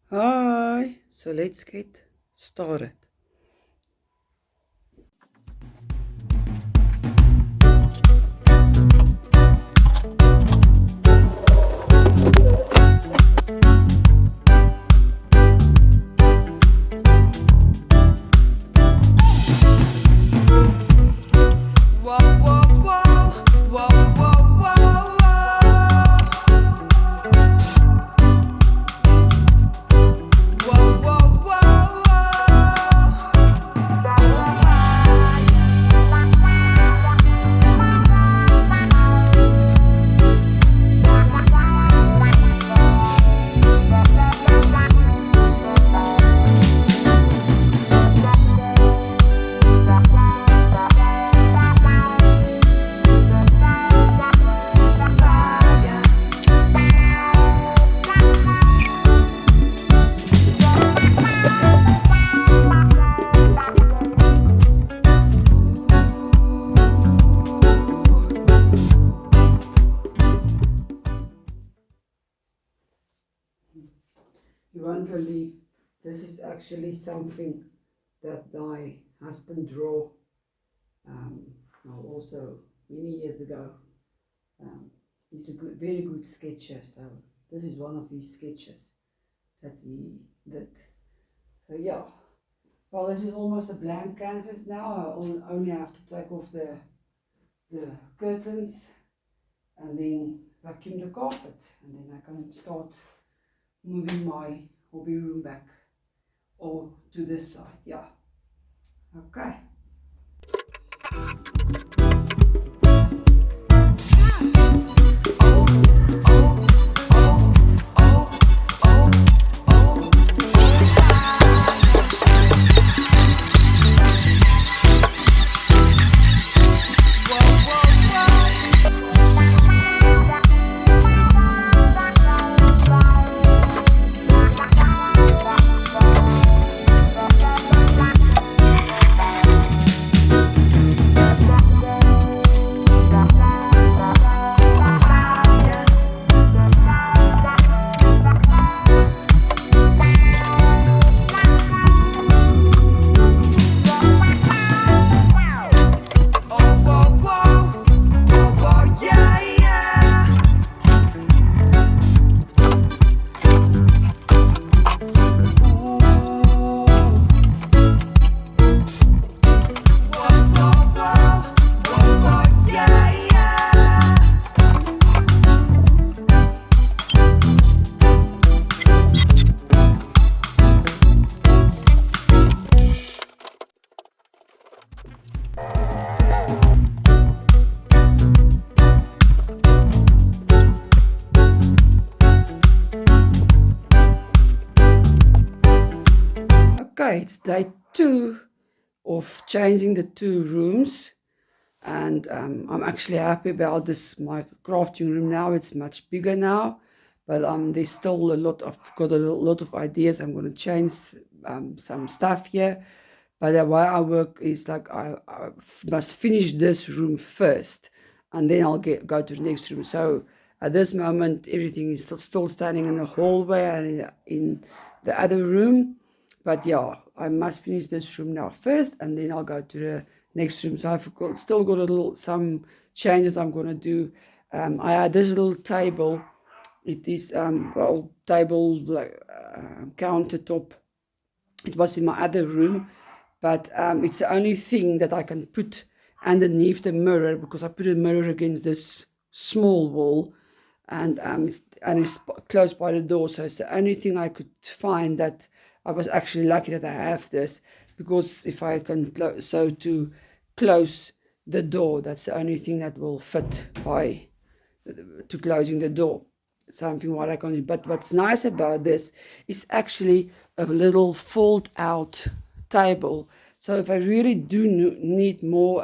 Hi, so let's get started. Whoa, whoa, whoa, whoa, whoa, whoa, whoa, whoa, whoa, You won't believe this is actually something that my husband drew um, also many years ago. He's a very good sketcher, so this is one of his sketches that he did. So yeah, well, this is almost a blank canvas now. I only have to take off the curtains and then vacuum the carpet, and then I can start moving my hobby room back or to this side. Yeah, okay. yeah, yeah. Yeah, yeah. Okay, it's day 2 of changing the 2 rooms, and I'm actually happy about this. My crafting room now, it's much bigger now, but there's still a lot of got a lot of ideas. I'm going to change some stuff here, but the way I work is like I must finish this room first, and then I'll go to the next room. So at this moment, everything is still standing in the hallway and in the other room. But yeah, I must finish this room now first, and then I'll go to the next room. So still got some changes I'm going to do. I had this little table. It is well, table like countertop. It was in my other room, but it's the only thing that I can put underneath the mirror, because I put a mirror against this small wall, and it's close by the door. So it's the only thing I could find that I was actually lucky that I have this, because if I can to close the door, that's the only thing that will fit by to closing the door. Something what I can do. But what's nice about this is actually a little fold out table. So if I really do need more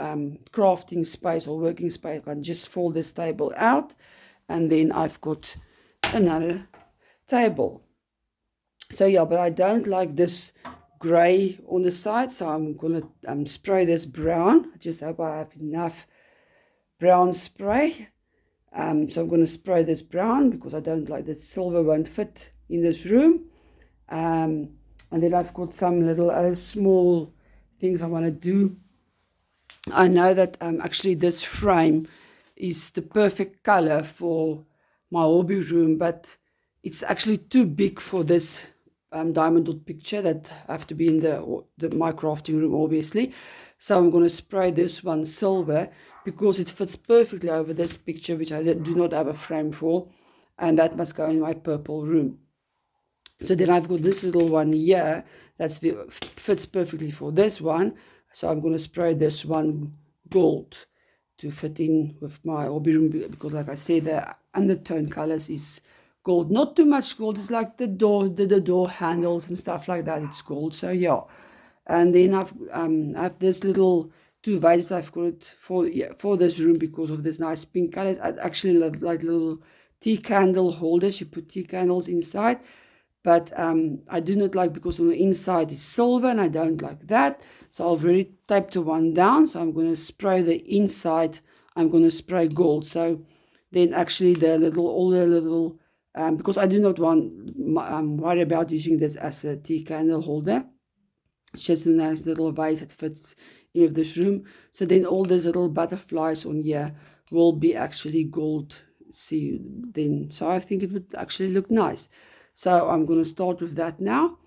crafting space or working space, I can just fold this table out, and then I've got another table. So yeah, but I don't like this gray on the side, so I'm gonna spray this brown. I just hope I have enough brown spray. So I'm going to spray this brown, because I don't like that silver won't fit in this room. And then I've got some little other small things I want to do. I know that actually this frame is the perfect color for my hobby room, but it's actually too big for this diamond dot picture that have to be in my crafting room, obviously. So I'm going to spray this one silver because it fits perfectly over this picture, which I do not have a frame for, and that must go in my purple room. So then I've got this little one here that fits perfectly for this one. So I'm going to spray this one gold to fit in with my hobby room because, like I said, the undertone colors is gold. Not too much gold. It's like the door handles and stuff like that. It's gold. So yeah. And then I have this little two vases I've got it for this room because of this nice pink color. I actually like little tea candle holders. You put tea candles inside. But I do not like, because on the inside is silver and I don't like that. So I've already taped the one down. So I'm going to spray the inside. I'm going to spray gold. So then actually all the little, because I do not worry about using this as a tea candle holder. It's just a nice little vase that fits in with this room. So then all these little butterflies on here will be actually gold. See then. So I think it would actually look nice. So I'm going to start with that now.